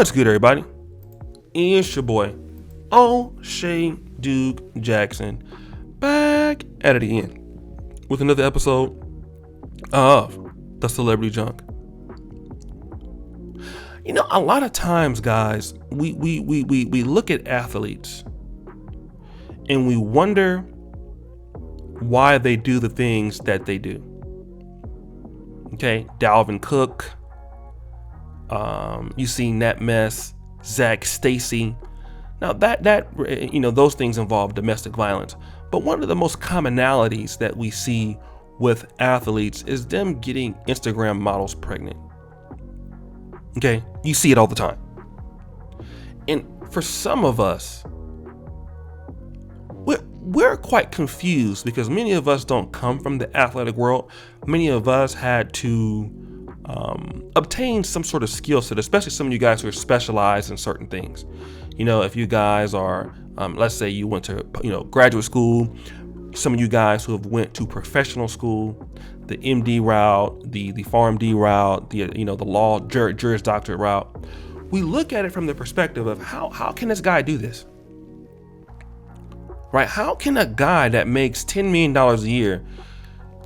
What's good, everybody? It's your boy, O'Shea Duke Jackson, back at it again with another episode of The Celebrity Junk. You know, a lot of times, guys, we look at athletes and we wonder why they do the things that they do. Okay, Dalvin Cook, you seen that mess, Zach Stacy. Now that those things involve domestic violence, but one of the most commonalities that we see with athletes is them getting Instagram models pregnant. Okay, you see it all the time. And for some of us, we're quite confused because many of us don't come from the athletic world. Many of us had to obtain some sort of skill set, especially some of you guys who are specialized in certain things. You know, if you guys are, let's say you went to, graduate school, some of you guys who have went to professional school, the MD route, the PharmD route, the law, Juris Doctorate route, we look at it from the perspective of how can this guy do this? Right? How can a guy that makes $10 million a year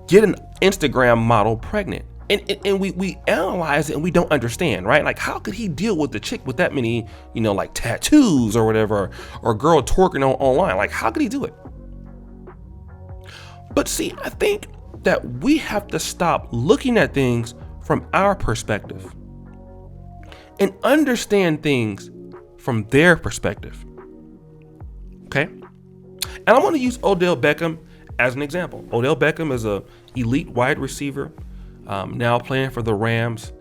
get an Instagram model pregnant? And we analyze it and we don't understand, right? Like, how could he deal with the chick with that many, like tattoos or whatever, or girl twerking online? Like, how could he do it? But see, I think that we have to stop looking at things from our perspective and understand things from their perspective. Okay? And I want to use Odell Beckham as an example. Odell Beckham is a elite wide receiver, now playing for the Rams,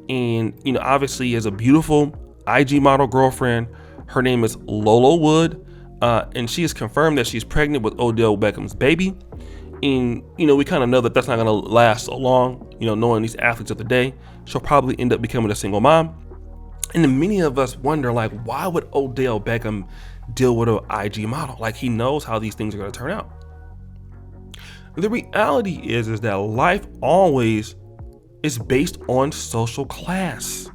and obviously he has a beautiful IG model girlfriend. Her name is Lolo Wood, and she has confirmed that she's pregnant with Odell Beckham's baby. And we kind of know that that's not going to last so long. Knowing these athletes of the day, she'll probably end up becoming a single mom. And then many of us wonder, like, why would Odell Beckham deal with an IG model? Like, he knows how these things are going to turn out. The reality is that life always is based on social class.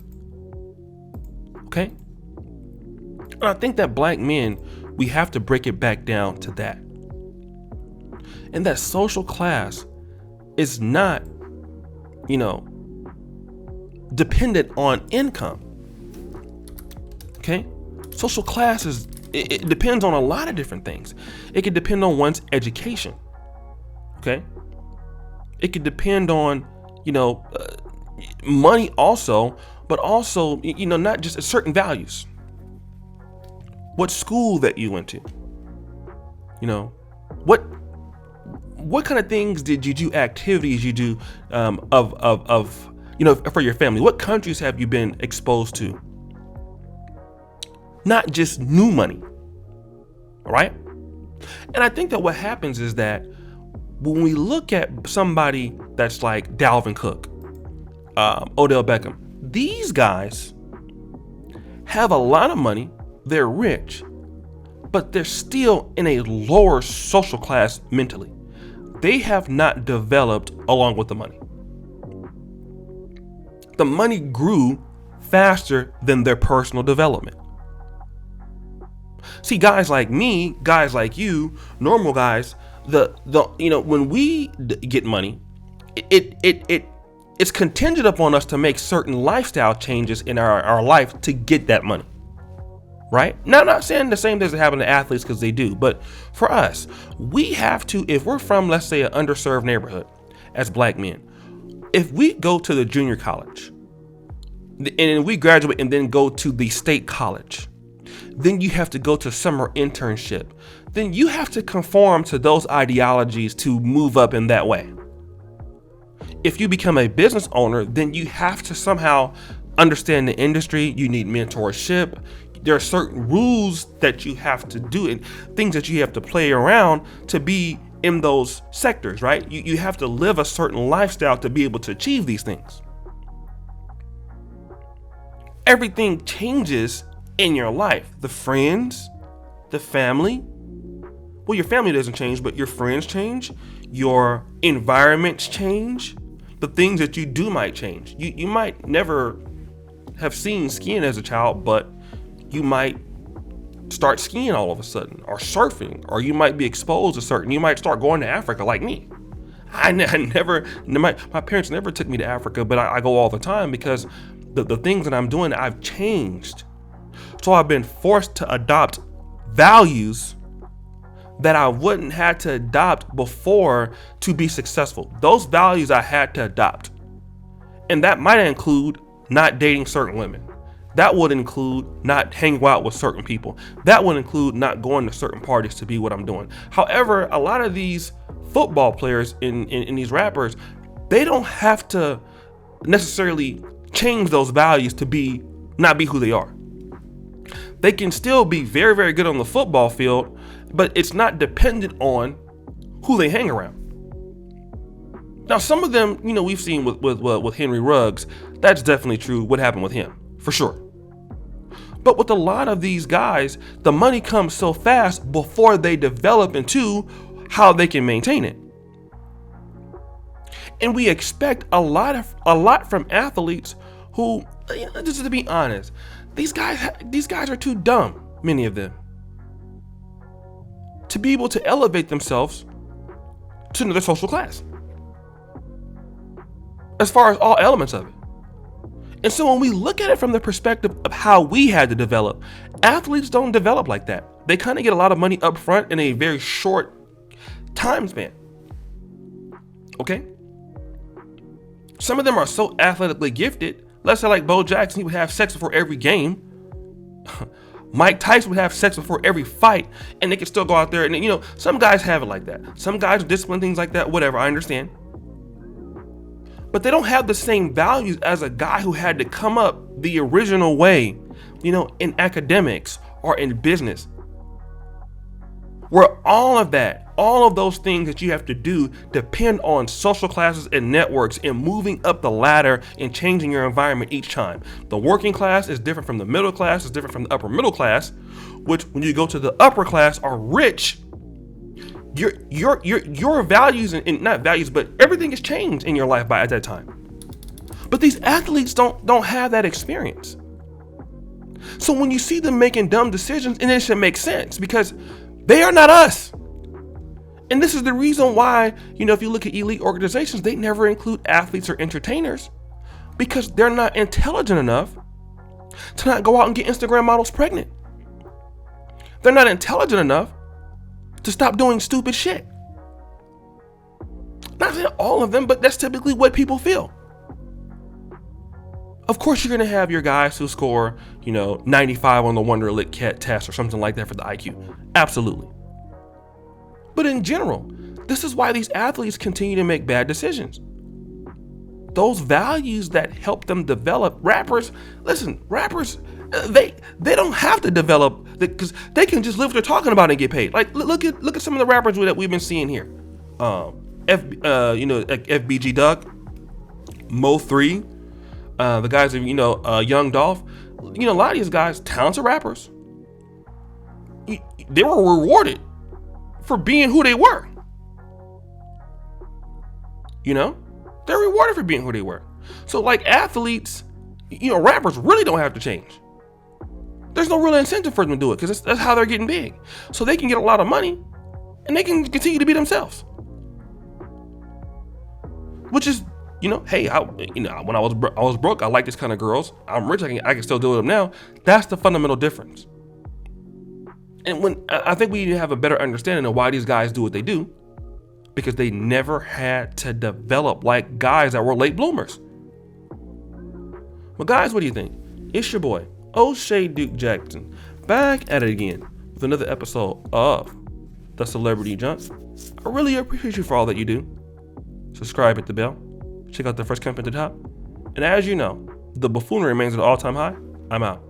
Okay? And I think that black men, we have to break it back down to that. And that social class is not, dependent on income. Okay? Social class it depends on a lot of different things. It could depend on one's education. Okay? It could depend on, money also, but also, not just certain values. What school that you went to? What kind of things did you do, activities you do for your family? What countries have you been exposed to? Not just new money, all right? And I think that what happens is that when we look at somebody that's like Dalvin Cook, Odell Beckham, these guys have a lot of money, they're rich, but they're still in a lower social class mentally. They have not developed along with the money. The money grew faster than their personal development. See, guys like me, guys like you, normal guys, when we get money, it's contingent upon us to make certain lifestyle changes in our life to get that money. Right? Now, I'm not saying the same doesn't happen to athletes, because they do, but for us, we have to, if we're from, let's say, an underserved neighborhood as black men, if we go to the junior college and we graduate and then go to the state college, then you have to go to summer internship, then you have to conform to those ideologies to move up in that way. If you become a business owner, then you have to somehow understand the industry. You need mentorship. There are certain rules that you have to do and things that you have to play around to be in those sectors, right? You have to live a certain lifestyle to be able to achieve these things. Everything changes in your life. The friends, the family. Well, your family doesn't change, but your friends change. Your environments change. The things that you do might change. You might never have seen skiing as a child, but you might start skiing all of a sudden, or surfing, or you might be exposed to certain. You might start going to Africa like me. I never, my parents never took me to Africa, but I go all the time because the things that I'm doing, I've changed. So I've been forced to adopt values that I wouldn't have to adopt before to be successful. Those values I had to adopt. And that might include not dating certain women. That would include not hanging out with certain people. That would include not going to certain parties to be what I'm doing. However, a lot of these football players in these rappers, they don't have to necessarily change those values to not be who they are. They can still be very, very good on the football field, but it's not dependent on who they hang around. Now, some of them, we've seen with Henry Ruggs, that's definitely true. What happened with him, for sure. But with a lot of these guys, the money comes so fast before they develop into how they can maintain it. And we expect a lot from athletes who, just to be honest, these guys are too dumb, many of them, to be able to elevate themselves to another social class, as far as all elements of it. And so when we look at it from the perspective of how we had to develop, athletes don't develop like that. They kind of get a lot of money up front in a very short time span. Okay? Some of them are so athletically gifted. Let's say like Bo Jackson, he would have sex before every game. Mike Tyson would have sex before every fight, and they could still go out there. And some guys have it like that. Some guys discipline things like that, whatever, I understand. But they don't have the same values as a guy who had to come up the original way, in academics or in business. Where all of those things that you have to do depend on social classes and networks and moving up the ladder and changing your environment each time. The working class is different from the middle class, is different from the upper middle class, which when you go to the upper class are rich. Your values and not values, but everything has changed in your life at that time. But these athletes don't have that experience. So when you see them making dumb decisions, and it should make sense because they are not us. And this is the reason why, if you look at elite organizations, they never include athletes or entertainers because they're not intelligent enough to not go out and get Instagram models pregnant. They're not intelligent enough to stop doing stupid shit. Not saying all of them, but that's typically what people feel. Of course, you're going to have your guys who score, 95 on the Wonderlic test or something like that for the IQ. Absolutely. But in general, this is why these athletes continue to make bad decisions. Those values that help them develop. Rappers, they don't have to develop because they can just live what they're talking about and get paid. Like look at some of the rappers that we've been seeing here. FBG Doug, Mo3, the guys of Young Dolph. A lot of these guys, talented rappers. They were rewarded for being who they were. They're rewarded for being who they were. So like athletes, rappers really don't have to change. There's no real incentive for them to do it because that's how they're getting big. So they can get a lot of money and they can continue to be themselves. Which is, hey, when I was broke, I like this kind of girls. I'm rich, I can still do them now. That's the fundamental difference. And I think we need to have a better understanding of why these guys do what they do, because they never had to develop like guys that were late bloomers. Well, guys, what do you think? It's your boy, O'Shea Duke Jackson, back at it again with another episode of The Celebrity Junk. I really appreciate you for all that you do. Subscribe, hit the bell, check out the first comment at the top. And as you know, the buffoonery remains at an all-time high. I'm out.